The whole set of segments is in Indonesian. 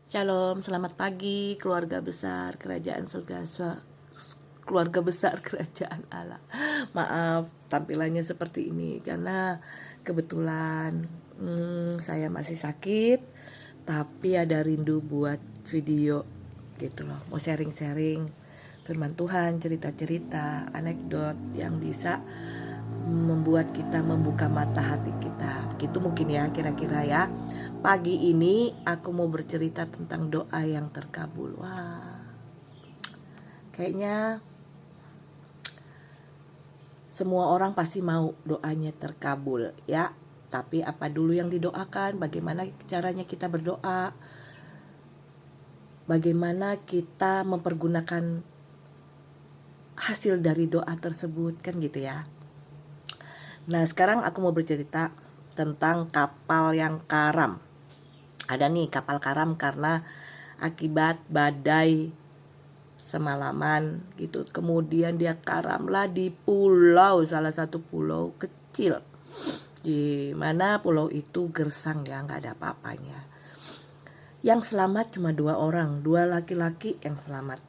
Shalom, selamat pagi keluarga besar kerajaan surga, keluarga besar kerajaan Allah. Maaf tampilannya seperti ini karena kebetulan saya masih sakit, tapi ada rindu buat video gitu loh. Mau sharing-sharing firman Tuhan, cerita-cerita, anekdot yang bisa membuat kita membuka mata hati kita. Begitu mungkin ya kira-kira ya. Pagi ini aku mau bercerita tentang doa yang terkabul. Wah, kayaknya semua orang pasti mau doanya terkabul ya. Tapi apa dulu yang didoakan? Bagaimana caranya kita berdoa? Bagaimana kita mempergunakan hasil dari doa tersebut, kan gitu ya. Nah, sekarang aku mau bercerita tentang kapal yang karam. Ada nih kapal karam karena akibat badai semalaman gitu. Kemudian dia karamlah di pulau, salah satu pulau kecil, di mana pulau itu gersang ya, nggak ada apa-apanya. Yang selamat cuma 2 orang, 2 laki-laki yang selamat.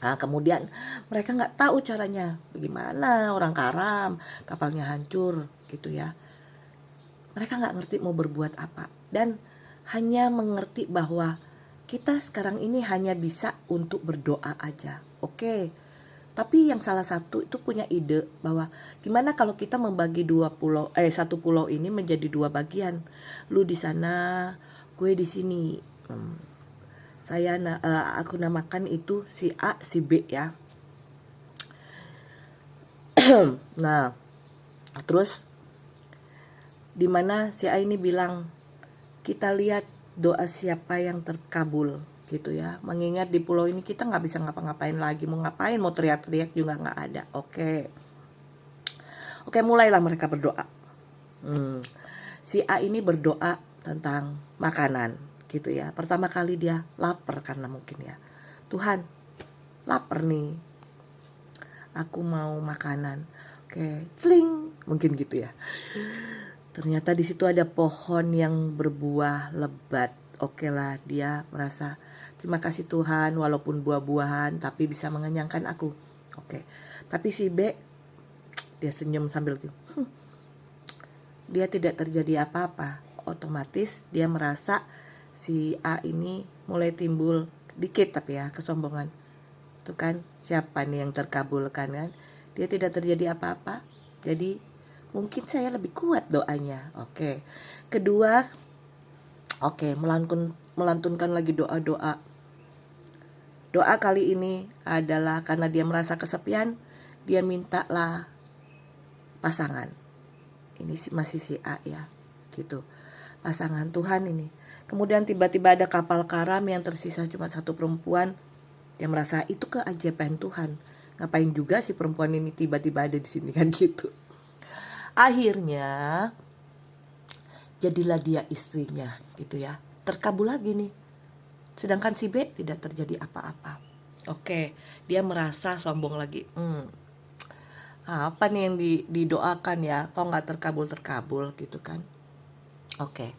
Nah, kemudian mereka nggak tahu caranya bagaimana, orang karam, kapalnya hancur gitu ya. Mereka nggak ngerti mau berbuat apa dan hanya mengerti bahwa kita sekarang ini hanya bisa untuk berdoa aja. Oke. Tapi yang salah satu itu punya ide bahwa gimana kalau kita membagi satu pulau ini menjadi 2 bagian. Lu di sana, gue di sini. Aku namakan itu si A, si B ya. Nah, terus dimana si A ini bilang, kita lihat doa siapa yang terkabul gitu ya. Mengingat di pulau ini kita nggak bisa ngapa-ngapain lagi. Mau ngapain, mau teriak-teriak juga nggak ada. Oke, mulailah mereka berdoa. Si A ini berdoa tentang makanan gitu ya. Pertama kali dia lapar karena mungkin ya, Tuhan, lapar nih, aku mau makanan. Oke, tling, mungkin gitu ya. Ternyata di situ ada pohon yang berbuah lebat. Oke lah, dia merasa terima kasih Tuhan, walaupun buah-buahan tapi bisa mengenyangkan aku. Oke. Tapi si B, dia senyum sambil gitu. Dia tidak terjadi apa-apa. Otomatis dia merasa si A ini mulai timbul dikit tapi ya kesombongan. Itu kan siapa nih yang terkabulkan kan? Dia tidak terjadi apa-apa. Jadi mungkin saya lebih kuat doanya. Oke. Kedua, melantunkan lagi doa-doa. Doa kali ini adalah karena dia merasa kesepian, dia mintalah pasangan. Ini masih si A ya, gitu. Pasangan Tuhan ini. Kemudian tiba-tiba ada kapal karam yang tersisa cuma satu perempuan yang merasa itu keajaiban Tuhan. Ngapain juga si perempuan ini tiba-tiba ada di sini kan gitu. Akhirnya jadilah dia istrinya gitu ya. Terkabul lagi nih. Sedangkan si B tidak terjadi apa-apa. Oke, dia merasa sombong lagi. Apa nih yang didoakan ya? Kok nggak terkabul gitu kan? Oke.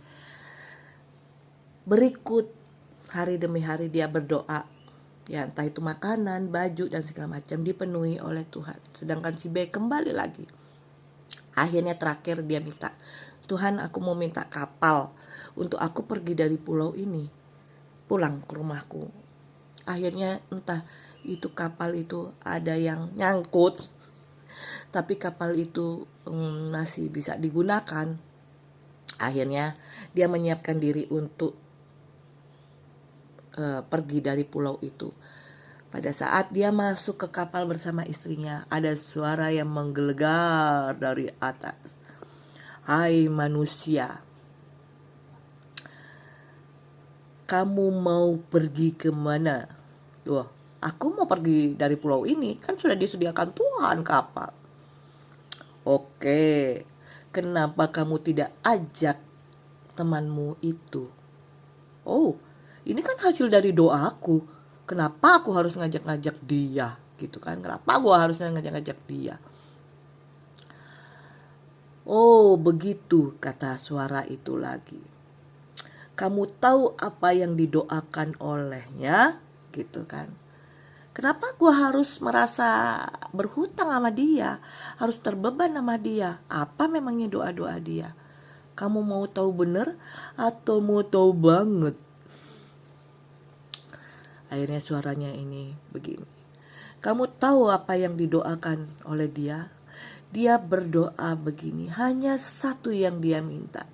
Berikut hari demi hari dia berdoa. Ya entah itu makanan, baju dan segala macam dipenuhi oleh Tuhan. Sedangkan si B kembali lagi. Akhirnya terakhir dia minta, Tuhan, aku mau minta kapal untuk aku pergi dari pulau ini pulang ke rumahku. Akhirnya entah itu kapal itu ada yang nyangkut, tapi kapal itu masih bisa digunakan. Akhirnya dia menyiapkan diri untuk pergi dari pulau itu. Pada saat dia masuk ke kapal bersama istrinya, ada suara yang menggelegar dari atas. Hai manusia, kamu mau pergi kemana? Wah, aku mau pergi dari pulau ini, kan sudah disediakan Tuhan kapal. Oke, kenapa kamu tidak ajak temanmu itu? Oh, ini kan hasil dari doaku. Kenapa aku harus ngajak-ngajak dia? Gitu kan, kenapa gue harusnya ngajak-ngajak dia? Oh, begitu, kata suara itu lagi. kamu tahu apa yang didoakan olehnya, gitu kan. Kenapa gue harus merasa berhutang sama dia, harus terbeban sama dia? Apa memangnya doa-doa dia? Kamu mau tahu bener atau mau tahu banget? Akhirnya suaranya ini begini. Kamu tahu apa yang didoakan oleh dia? Dia berdoa begini, hanya satu yang dia minta.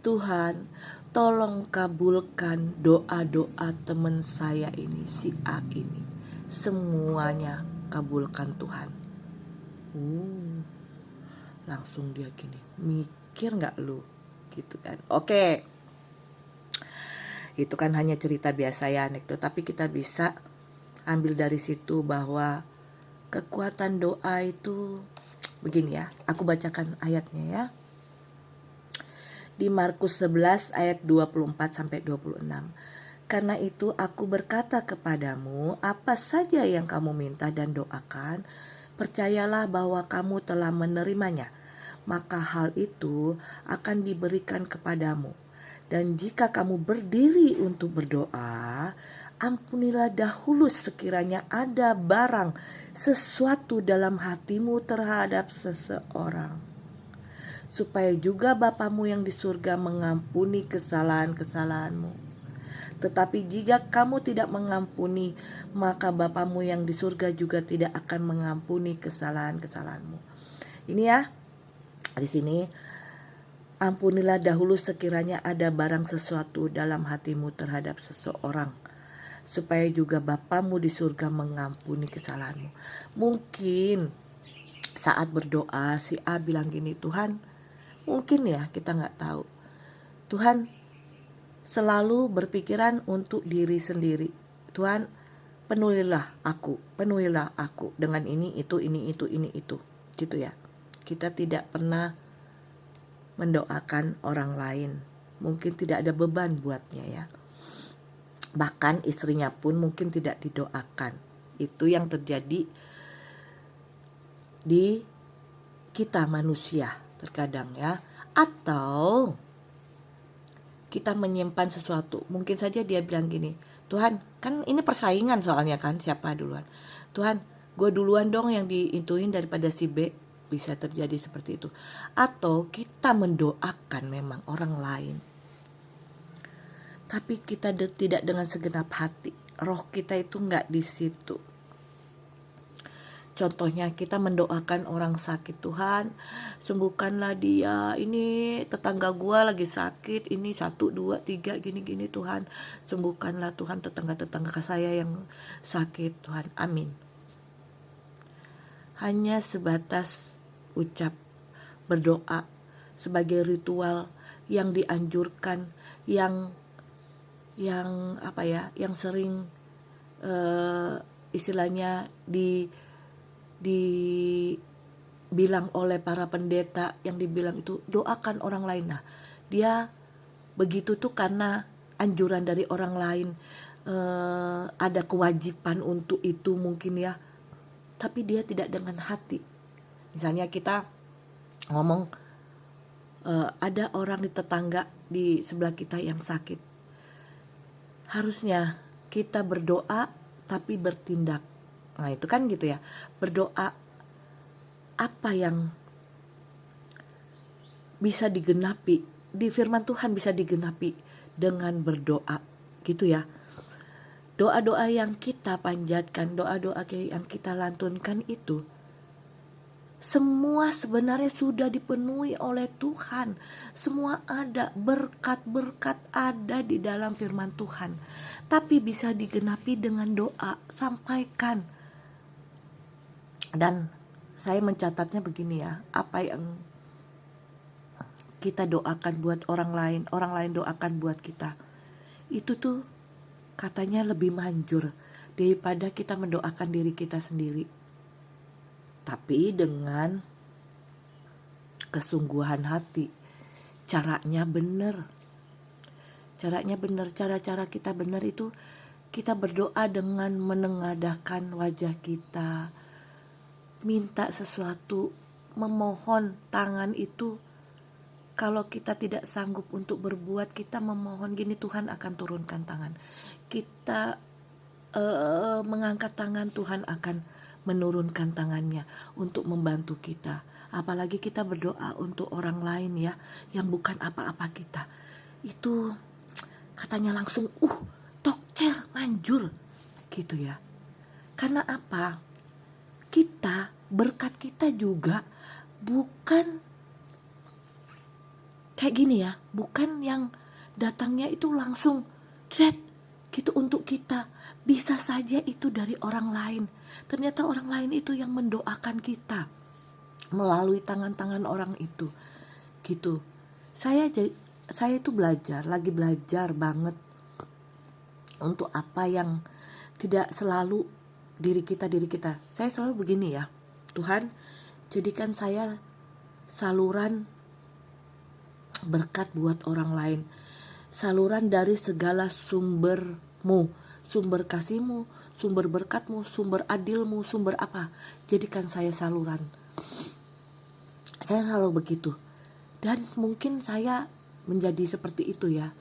Tuhan, tolong kabulkan doa-doa teman saya ini, si A ini. Semuanya kabulkan Tuhan. Langsung dia gini, mikir gak lu? Gitu kan. Oke. Itu kan hanya cerita biasa ya, anekdot. Tapi kita bisa ambil dari situ bahwa kekuatan doa itu begini ya. Aku bacakan ayatnya ya. Di Markus 11 ayat 24 sampai 26. Karena itu aku berkata kepadamu, apa saja yang kamu minta dan doakan, percayalah bahwa kamu telah menerimanya, maka hal itu akan diberikan kepadamu. Dan jika kamu berdiri untuk berdoa, ampunilah dahulu sekiranya ada barang sesuatu dalam hatimu terhadap seseorang, supaya juga Bapamu yang di surga mengampuni kesalahan-kesalahanmu. Tetapi jika kamu tidak mengampuni, maka Bapamu yang di surga juga tidak akan mengampuni kesalahan-kesalahanmu. Ini ya, di sini, ampunilah dahulu sekiranya ada barang sesuatu dalam hatimu terhadap seseorang, supaya juga Bapamu di surga mengampuni kesalahanmu. Mungkin saat berdoa si A bilang gini, Tuhan, mungkin ya kita gak tahu, Tuhan selalu berpikiran untuk diri sendiri. Tuhan, penuhilah aku dengan ini itu gitu ya. Kita tidak pernah mendoakan orang lain, mungkin tidak ada beban buatnya ya. Bahkan istrinya pun mungkin tidak didoakan. Itu yang terjadi di kita manusia terkadang ya. Atau kita menyimpan sesuatu, mungkin saja dia bilang gini, Tuhan, kan ini persaingan soalnya kan, siapa duluan. Tuhan, gue duluan dong yang diintuin daripada si B. Bisa terjadi seperti itu. Atau kita mendoakan memang orang lain, tapi kita tidak dengan segenap hati. Roh kita itu gak di situ. Contohnya kita mendoakan orang sakit, Tuhan sembuhkanlah dia, ini tetangga gue lagi sakit, ini 1, 2, 3 gini-gini, Tuhan sembuhkanlah Tuhan tetangga-tetangga saya yang sakit, Tuhan, amin. Hanya sebatas ucap, berdoa sebagai ritual yang dianjurkan, yang sering istilahnya dibilang oleh para pendeta, yang dibilang itu doakan orang lain. Nah, dia begitu tuh karena anjuran dari orang lain, ada kewajiban untuk itu mungkin ya, tapi dia tidak dengan hati. Misalnya kita ngomong, ada orang di tetangga di sebelah kita yang sakit, harusnya kita berdoa tapi bertindak. Nah itu kan gitu ya, berdoa apa yang bisa digenapi, di firman Tuhan bisa digenapi dengan berdoa gitu ya. Doa-doa yang kita panjatkan, doa-doa yang kita lantunkan itu semua sebenarnya sudah dipenuhi oleh Tuhan. Semua ada, berkat-berkat ada di dalam firman Tuhan. Tapi bisa digenapi dengan doa, sampaikan. Dan saya mencatatnya begini ya, apa yang kita doakan buat orang lain doakan buat kita, itu tuh katanya lebih manjur daripada kita mendoakan diri kita sendiri. Tapi dengan kesungguhan hati, caranya benar. Cara-cara kita benar itu kita berdoa dengan menengadahkan wajah kita, minta sesuatu, memohon, tangan itu Kalau kita tidak sanggup untuk berbuat, kita memohon gini, Tuhan akan turunkan tangan. Kita mengangkat tangan, Tuhan akan menurunkan tangannya untuk membantu kita. Apalagi kita berdoa untuk orang lain ya, yang bukan apa-apa kita. Itu katanya langsung tokcer, manjur gitu ya. Karena apa? Kita, berkat kita juga bukan kayak gini ya, bukan yang datangnya itu langsung gitu untuk kita. Bisa saja itu dari orang lain. Ternyata orang lain itu yang mendoakan kita melalui tangan-tangan orang itu gitu. Saya itu lagi belajar banget untuk apa yang tidak selalu diri kita. Saya selalu begini ya, Tuhan jadikan saya saluran berkat buat orang lain, saluran dari segala sumbermu, sumber kasihmu, sumber berkatmu, sumber adilmu, sumber apa, jadikan saya saluran. Saya selalu begitu, dan mungkin saya menjadi seperti itu ya.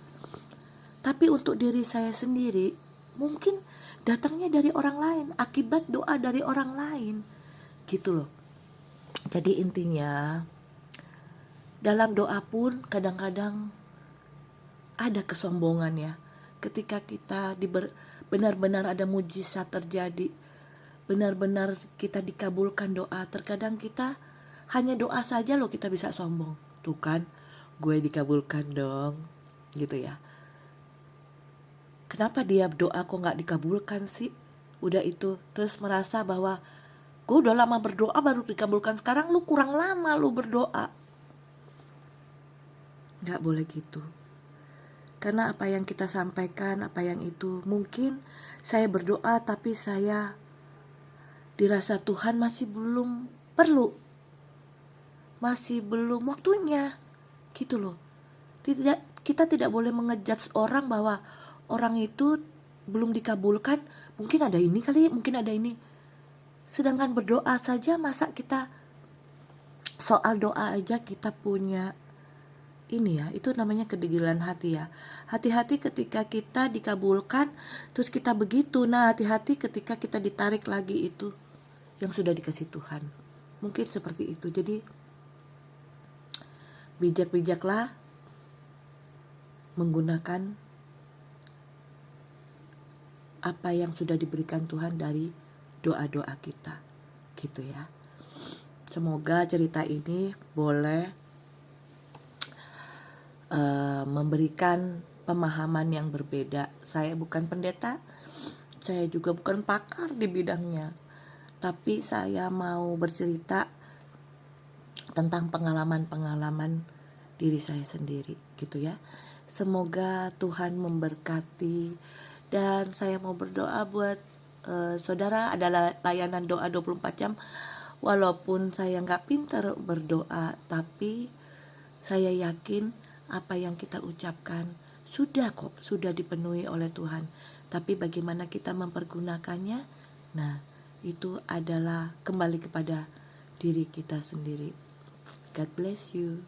Tapi untuk diri saya sendiri, mungkin datangnya dari orang lain, akibat doa dari orang lain gitu loh. Jadi intinya, dalam doa pun kadang-kadang ada kesombongan ya. Ketika kita benar-benar ada mujizat terjadi, benar-benar kita dikabulkan doa, terkadang kita hanya doa saja loh kita bisa sombong. Tuh kan, gue dikabulkan dong gitu ya. Kenapa dia doa kok gak dikabulkan sih? Udah itu, terus merasa bahwa gue udah lama berdoa baru dikabulkan, sekarang lu kurang lama lu berdoa. Gak boleh gitu. Karena apa yang kita sampaikan, apa yang itu, mungkin saya berdoa tapi saya dirasa Tuhan masih belum perlu, masih belum waktunya gitu loh. Kita tidak boleh mengejudge orang bahwa orang itu belum dikabulkan, mungkin ada ini kali, mungkin ada ini. Sedangkan berdoa saja, masa kita soal doa aja kita punya ini ya, itu namanya kedegilan hati ya. Hati-hati ketika kita dikabulkan terus kita begitu. Nah, hati-hati ketika kita ditarik lagi itu yang sudah dikasih Tuhan. Mungkin seperti itu. Jadi bijak-bijaklah menggunakan apa yang sudah diberikan Tuhan dari doa-doa kita gitu ya. Semoga cerita ini boleh memberikan pemahaman yang berbeda. Saya bukan pendeta, saya juga bukan pakar di bidangnya, tapi saya mau bercerita tentang pengalaman-pengalaman diri saya sendiri gitu ya. Semoga Tuhan memberkati, dan saya mau berdoa buat saudara. Adalah layanan doa 24 jam. Walaupun saya gak pintar berdoa, tapi saya yakin apa yang kita ucapkan sudah dipenuhi oleh Tuhan. Tapi bagaimana kita mempergunakannya, nah itu adalah kembali kepada diri kita sendiri. God bless you.